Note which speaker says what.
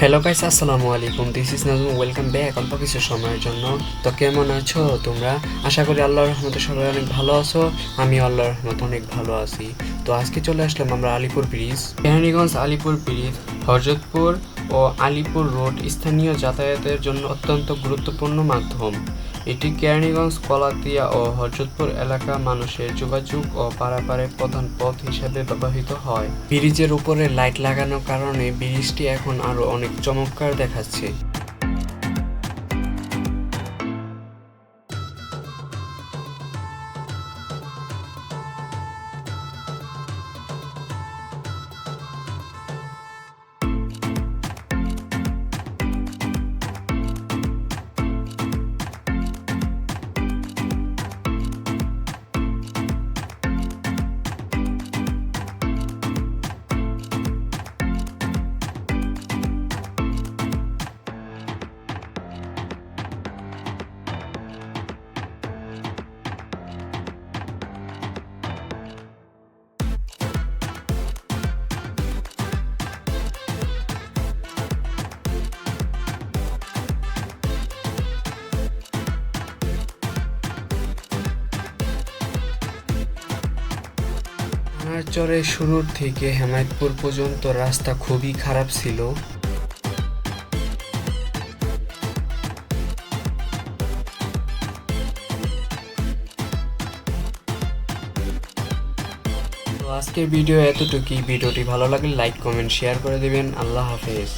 Speaker 1: Hello guys, আসসালামু আলাইকুম। This is Nazmul. Welcome back অল্প কিছু সময়ের জন্য। তো কেমন আছো তোমরা? আশা করি আল্লাহর রহমতে সবাই অনেক ভালো আছো। আমি আল্লাহর রহমতে অনেক ভালো আছি। তো আজকে চলে আসলাম আমরা আলিপুর ব্রিজ। কেরানীগঞ্জ আলিপুর ব্রিজ হরজতপুর ও আলিপুর রোড স্থানীয় যাতায়াতের জন্য অত্যন্ত গুরুত্বপূর্ণ মাধ্যম। এটি কেরানীগঞ্জ, কলাতিয়া ও হরজতপুর এলাকা মানুষের যোগাযোগ ও পারাপারের প্রধান পথ হিসেবে ব্যবহৃত হয়। ব্রিজের উপরে লাইট লাগানোর কারণে ব্রিজটি এখন আরো অনেক চমৎকার দেখাচ্ছে। চরের শুরুর থেকে হেমায়তপুর পর্যন্ত রাস্তা খুবই খারাপ ছিল। তো আজকের ভিডিও এতটুকুই। ভিডিওটি ভালো লাগলে লাইক, কমেন্ট, শেয়ার করে দেবেন। আল্লাহ হাফেজ।